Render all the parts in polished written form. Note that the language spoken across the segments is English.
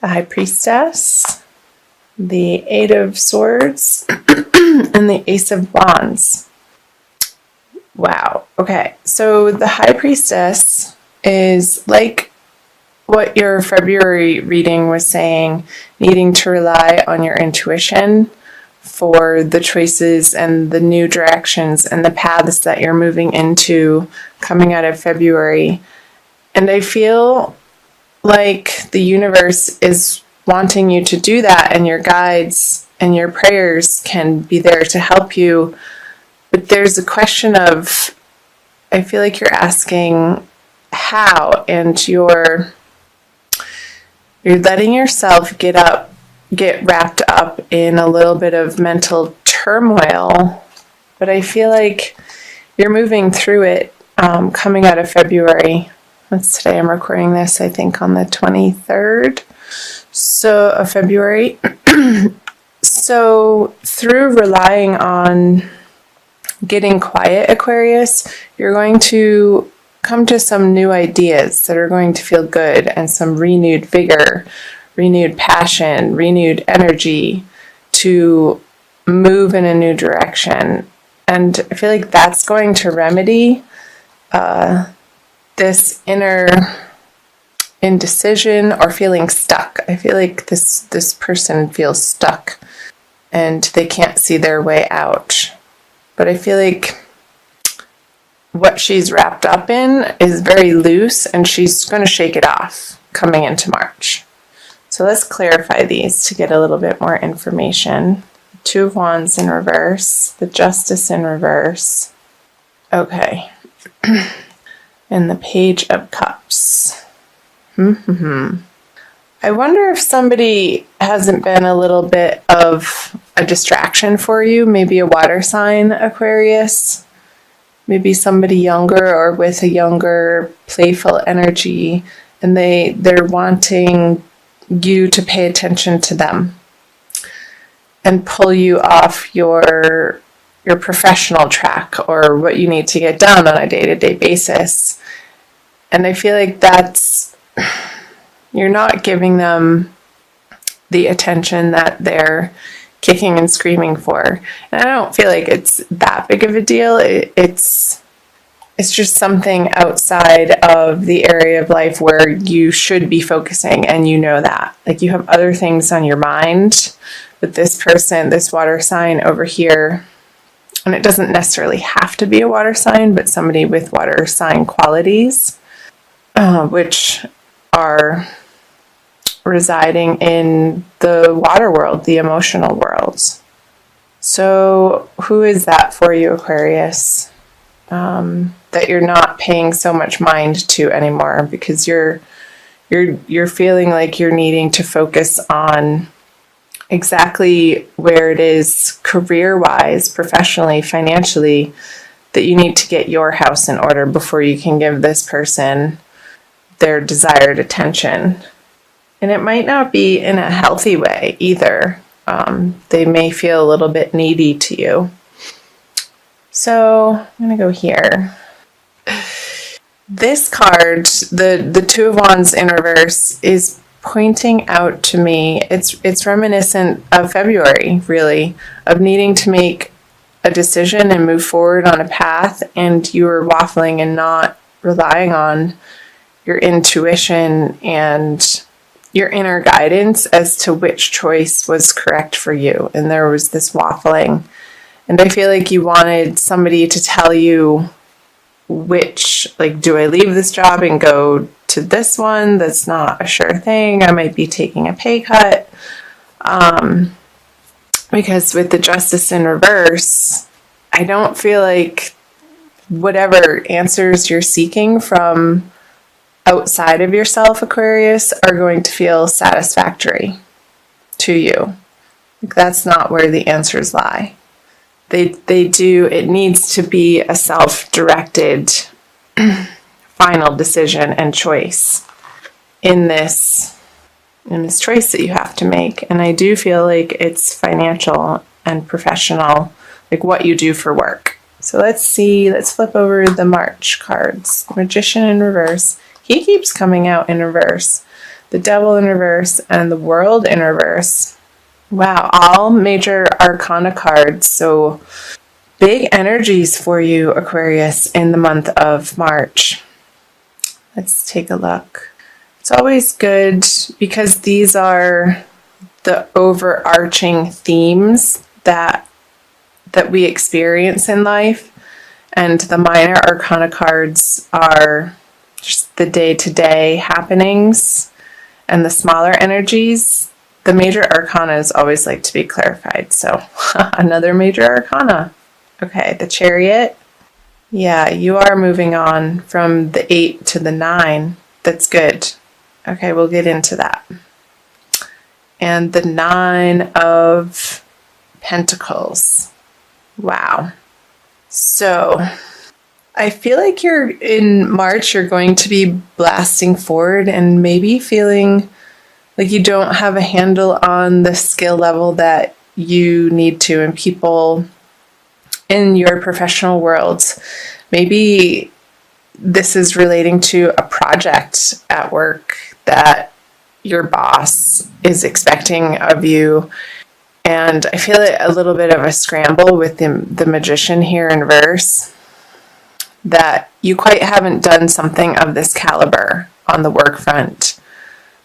the High Priestess, the Eight of Swords, and the Ace of Wands. Wow. Okay. So the High Priestess is like what your February reading was saying, needing to rely on your intuition for the choices and the new directions and the paths that you're moving into coming out of February. And I feel like the universe is wanting you to do that, and your guides and your prayers can be there to help you. But there's a question of, I feel like you're asking how, and you're letting yourself get wrapped up in a little bit of mental turmoil. But I feel like you're moving through it coming out of February. Today I'm recording this, I think, on the 23rd of February. So through relying on getting quiet, Aquarius, you're going to come to some new ideas that are going to feel good, and some renewed vigor, renewed passion, renewed energy to move in a new direction. And I feel like that's going to remedy this inner indecision or feeling stuck. I feel like this person feels stuck and they can't see their way out. But I feel like what she's wrapped up in is very loose, and she's going to shake it off coming into March. So let's clarify these to get a little bit more information. Two of Wands in reverse, the Justice in reverse. Okay. And the Page of Cups. I wonder if somebody hasn't been a little bit of a distraction for you, maybe a water sign, Aquarius. Maybe somebody younger or with a younger, playful energy, and they're wanting you to pay attention to them and pull you off your professional track or what you need to get done on a day-to-day basis. And I feel like you're not giving them the attention that they're kicking and screaming for. And I don't feel like it's that big of a deal. It's just something outside of the area of life where you should be focusing, and you know that. Like, you have other things on your mind, but this person, this water sign over here, and it doesn't necessarily have to be a water sign, but somebody with water sign qualities, which are residing in the water world, the emotional world. So who is that for you, Aquarius, that you're not paying so much mind to anymore, because you're feeling like you're needing to focus on exactly where it is career-wise, professionally, financially, that you need to get your house in order before you can give this person their desired attention. And it might not be in a healthy way either. They may feel a little bit needy to you. So I'm going to go here. This card, the Two of Wands in reverse, is pointing out to me, it's reminiscent of February, really, of needing to make a decision and move forward on a path, and you were waffling and not relying on your intuition and your inner guidance as to which choice was correct for you. And there was this waffling. And I feel like you wanted somebody to tell you which, like, do I leave this job and go to this one? That's not a sure thing. I might be taking a pay cut. Because with the Justice in reverse, I don't feel like whatever answers you're seeking from outside of yourself, Aquarius, are going to feel satisfactory to you. Like, that's not where the answers lie. It needs to be a self-directed final decision and choice in this choice that you have to make. And I do feel like it's financial and professional, like what you do for work. So let's flip over the March cards. Magician in reverse. He keeps coming out in reverse. the Devil in reverse, and the World in reverse. Wow, all major arcana cards. So big energies for you, Aquarius, in the month of March. Let's take a look. It's always good because these are the overarching themes that we experience in life, and the minor arcana cards are just the day-to-day happenings and the smaller energies. The major arcanas always like to be clarified, so another major arcana. Okay, the Chariot. Yeah, you are moving on from the 8 to the 9. That's good. Okay, we'll get into that. And the 9 of Pentacles. Wow. So I feel like in March, you're going to be blasting forward and maybe feeling like you don't have a handle on the skill level that you need to, and people in your professional worlds. Maybe this is relating to a project at work that your boss is expecting of you. And I feel a little bit of a scramble with the Magician here in reverse, that you quite haven't done something of this caliber on the work front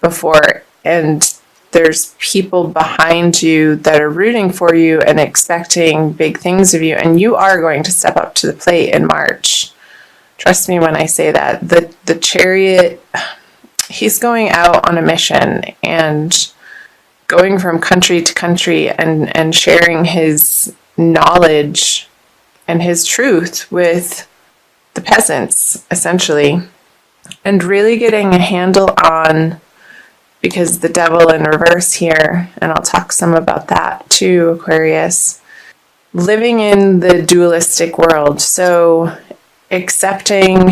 before. And there's people behind you that are rooting for you and expecting big things of you. And you are going to step up to the plate in March. Trust me when I say that. The Chariot, he's going out on a mission and going from country to country and sharing his knowledge and his truth with the peasants, essentially, and really getting a handle on, because the Devil in reverse here, and I'll talk some about that too, Aquarius, living in the dualistic world. So accepting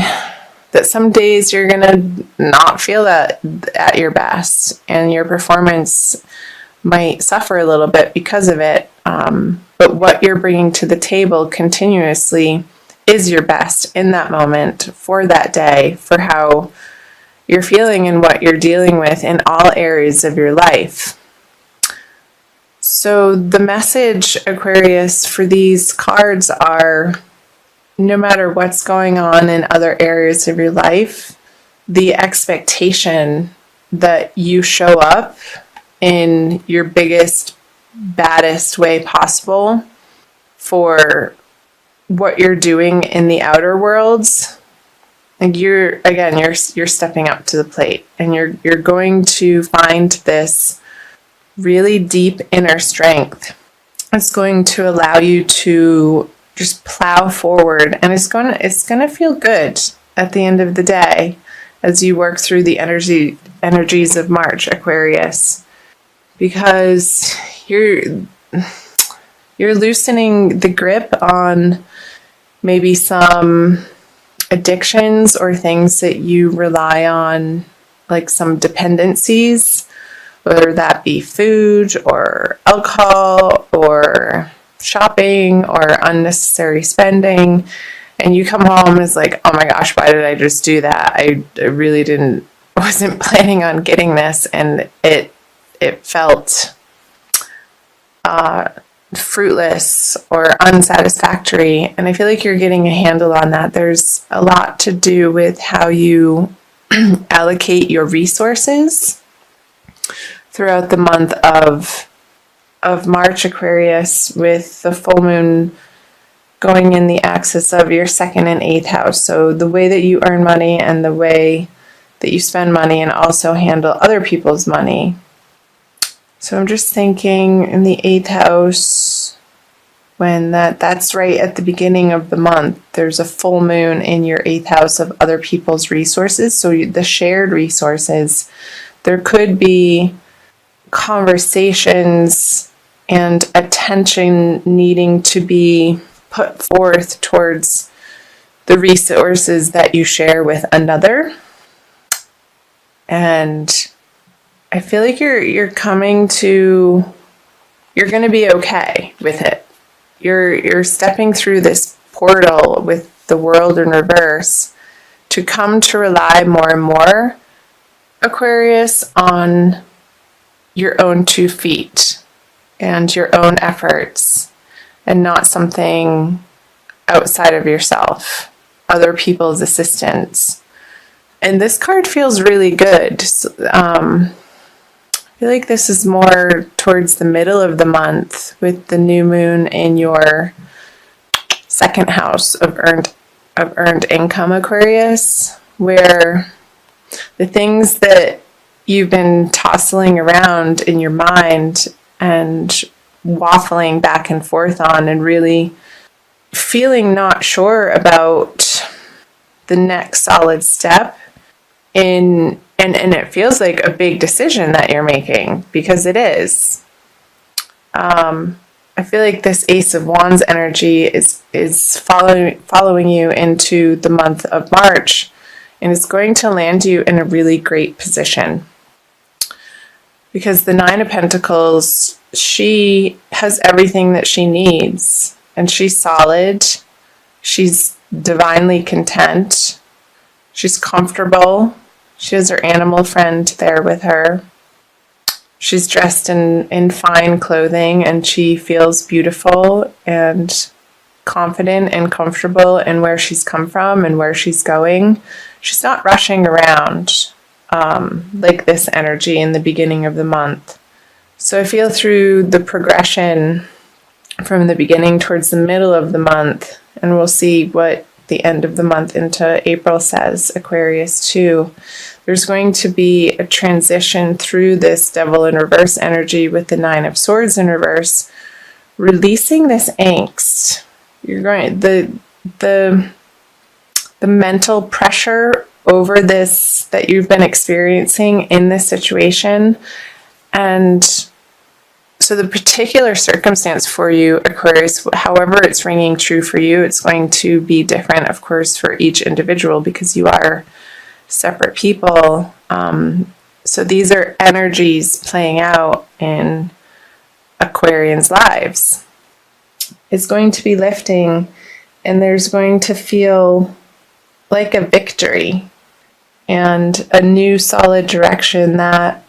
that some days you're going to not feel that at your best, and your performance might suffer a little bit because of it. But what you're bringing to the table continuously is your best in that moment, for that day, for how you're feeling and what you're dealing with in all areas of your life. So the message, Aquarius, for these cards are, no matter what's going on in other areas of your life, the expectation that you show up in your biggest, baddest way possible for what you're doing in the outer worlds. Like you're stepping up to the plate, and you're going to find this really deep inner strength. It's going to allow you to just plow forward, and it's gonna feel good at the end of the day as you work through the energies of March, Aquarius, because you're loosening the grip on maybe some addictions or things that you rely on, like some dependencies, whether that be food or alcohol or shopping or unnecessary spending. And you come home and it's like, oh my gosh, why did I just do that? I really wasn't planning on getting this, and it felt fruitless or unsatisfactory. And I feel like you're getting a handle on that. There's a lot to do with how you allocate your resources throughout the month of March, Aquarius, with the full moon going in the axis of your 2nd and 8th house. So the way that you earn money and the way that you spend money, and also handle other people's money. So I'm just thinking in the 8th house, when that's right at the beginning of the month, there's a full moon in your 8th house of other people's resources. So the shared resources, there could be conversations and attention needing to be put forth towards the resources that you share with another. And I feel like you're going to be okay with it. You're stepping through this portal with the World in reverse to come to rely more and more Aquarius, on your own 2 feet and your own efforts, and not something outside of yourself, other people's assistance. And this card feels really good. I feel like this is more towards the middle of the month with the new moon in your 2nd house of earned income, Aquarius, where the things that you've been tossing around in your mind and waffling back and forth on, and really feeling not sure about the next solid step in, and it feels like a big decision that you're making, because it is. I feel like this Ace of Wands energy is following you into the month of March, and it's going to land you in a really great position. Because the 9 of Pentacles, she has everything that she needs, and she's solid, she's divinely content, she's comfortable, she has her animal friend there with her, she's dressed in fine clothing, and she feels beautiful and confident and comfortable in where she's come from and where she's going. She's not rushing around like this energy in the beginning of the month. So I feel through the progression from the beginning towards the middle of the month, and we'll see what the end of the month into April says, Aquarius too. There's going to be a transition through this Devil in reverse energy with the 9 of Swords in reverse, releasing this angst. You're going, the mental pressure over this that you've been experiencing in this situation. And so the particular circumstance for you, Aquarius, however it's ringing true for you, it's going to be different, of course, for each individual, because you are separate people. So these are energies playing out in Aquarians' lives. It's going to be lifting, and there's going to feel like a victory and a new solid direction that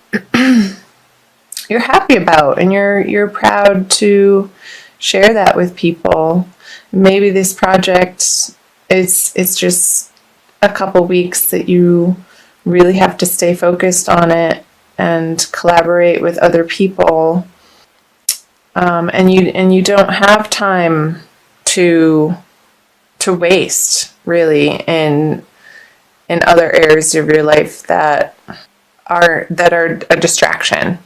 you're happy about, and you're proud to share that with people. Maybe this project, it's just a couple weeks that you really have to stay focused on it and collaborate with other people, and you don't have time to waste, really, in other areas of your life that are a distraction.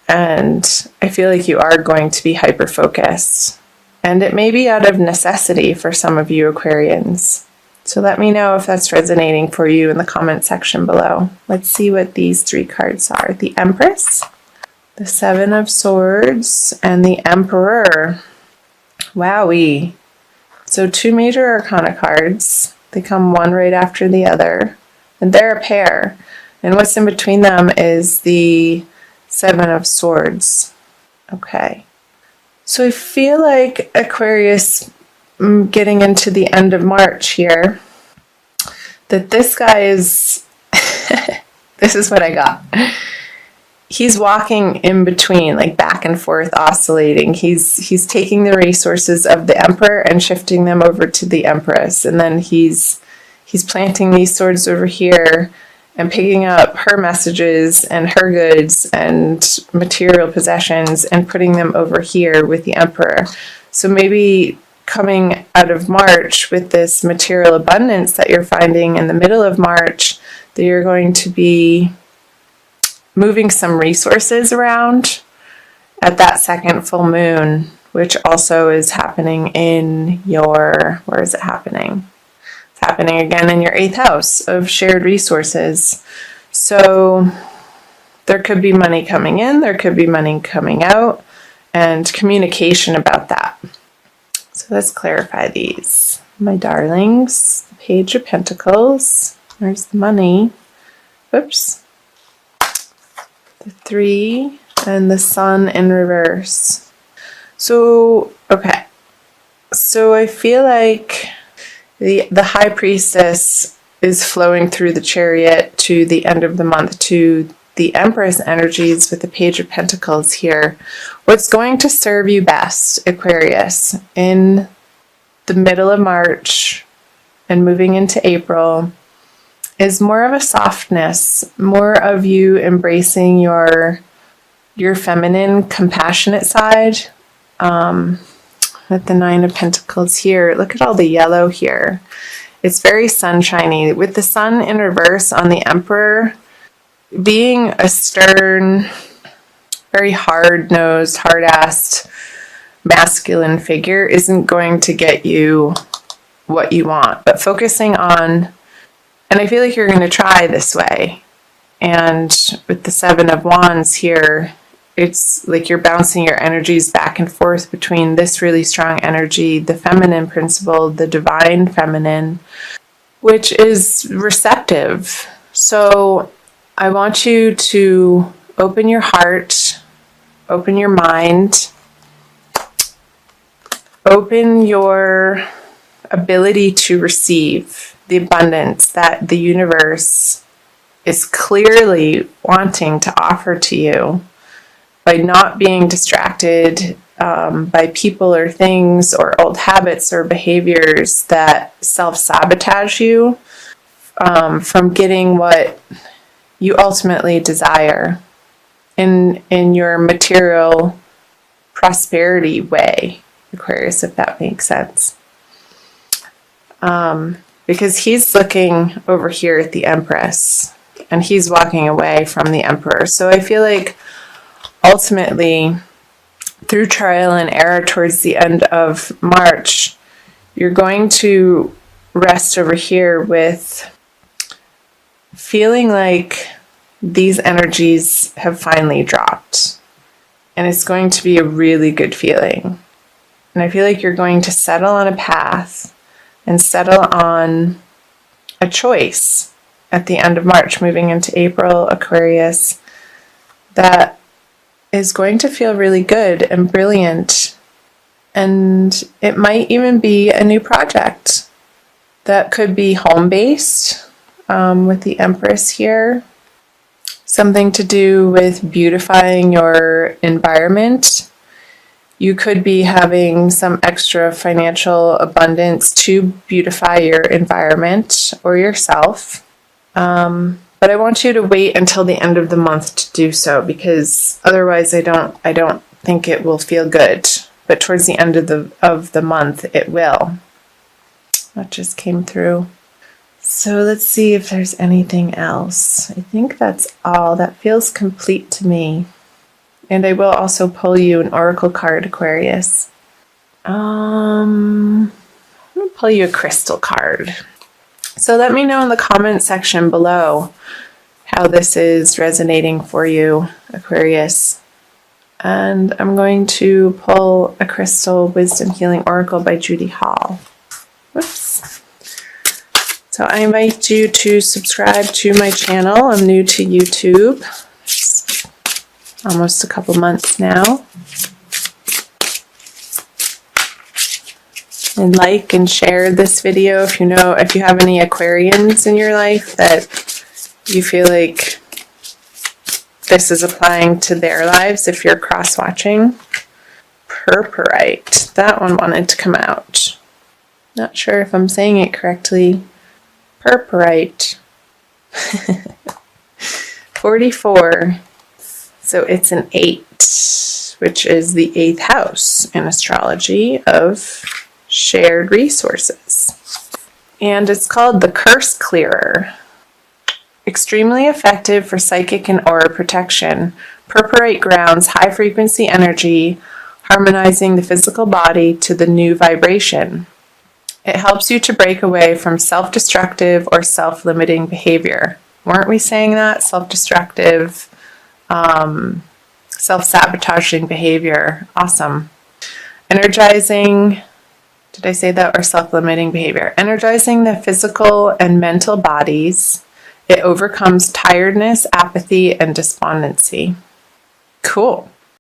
And I feel like you are going to be hyper focused, and it may be out of necessity for some of you Aquarians. So let me know if that's resonating for you in the comment section below. Let's see what these 3 cards are. The Empress, the 7 of Swords, and the Emperor. Wowee. So 2 major arcana cards. They come one right after the other, and they're a pair. And what's in between them is the 7 of Swords. Okay. So I feel like Aquarius, getting into the end of March here, that this guy is, this is what I got. He's walking in between, like back and forth, oscillating. He's taking the resources of the Emperor and shifting them over to the Empress, and then he's planting these swords over here and picking up her messages and her goods and material possessions and putting them over here with the Emperor. So maybe coming out of March with this material abundance that you're finding in the middle of March, that you're going to be moving some resources around at that 2nd full moon, which also is happening in your, where is it happening? It's happening again in your 8th house of shared resources. So there could be money coming in, there could be money coming out, and communication about that. So let's clarify these. My darlings, the Page of Pentacles, there's the money. Whoops. The 3 and the Sun in reverse. So, okay. So I feel like the High Priestess is flowing through the Chariot to the end of the month to the Empress energies with the Page of Pentacles here. What's going to serve you best, Aquarius, in the middle of March and moving into April is more of a softness, more of you embracing your feminine, compassionate side. With the Nine of Pentacles here, look at all the yellow here. It's very sunshiny. With the Sun in reverse on the Emperor, being a stern, very hard-nosed, hard-assed, masculine figure isn't going to get you what you want. But focusing on, and I feel like you're going to try this way. And with the Seven of Wands here, it's like you're bouncing your energies back and forth between this really strong energy, the feminine principle, the divine feminine, which is receptive. So I want you to open your heart, open your mind, open your ability to receive the abundance that the universe is clearly wanting to offer to you by not being distracted by people or things or old habits or behaviors that self-sabotage you from getting what you ultimately desire in your material prosperity way, Aquarius, if that makes sense. Because he's looking over here at the Empress and he's walking away from the Emperor. So I feel like ultimately, through trial and error towards the end of March, you're going to rest over here with feeling like these energies have finally dropped. And it's going to be a really good feeling. And I feel like you're going to settle on a path and settle on a choice at the end of March, moving into April, Aquarius, that is going to feel really good and brilliant. And it might even be a new project that could be home-based with the Empress here. Something to do with beautifying your environment. You could be having some extra financial abundance to beautify your environment or yourself. But I want you to wait until the end of the month to do so, because otherwise I don't think it will feel good. But towards the end of the month it will. That just came through. So let's see if there's anything else. I think that's all. That feels complete to me. And I will also pull you an oracle card, Aquarius. I'm going to pull you a crystal card. So let me know in the comment section below how this is resonating for you, Aquarius. And I'm going to pull a crystal wisdom healing oracle by Judy Hall. Whoops. So I invite you to subscribe to my channel. I'm new to YouTube. It's almost a couple months now. And like and share this video if you have any Aquarians in your life that you feel like this is applying to their lives if you're cross-watching. Purpurite. That one wanted to come out. Not sure if I'm saying it correctly. Purpurite. 44. So it's an 8, which is the 8th house in astrology of shared resources. And it's called the Curse Clearer. Extremely effective for psychic and aura protection. Purpurite grounds high frequency energy, harmonizing the physical body to the new vibration. It helps you to break away from self-destructive or self-limiting behavior. Weren't we saying that? Self-destructive, self-sabotaging behavior. Awesome. Energizing, did I say that? Or self-limiting behavior. Energizing the physical and mental bodies. It overcomes tiredness, apathy, and despondency. Cool.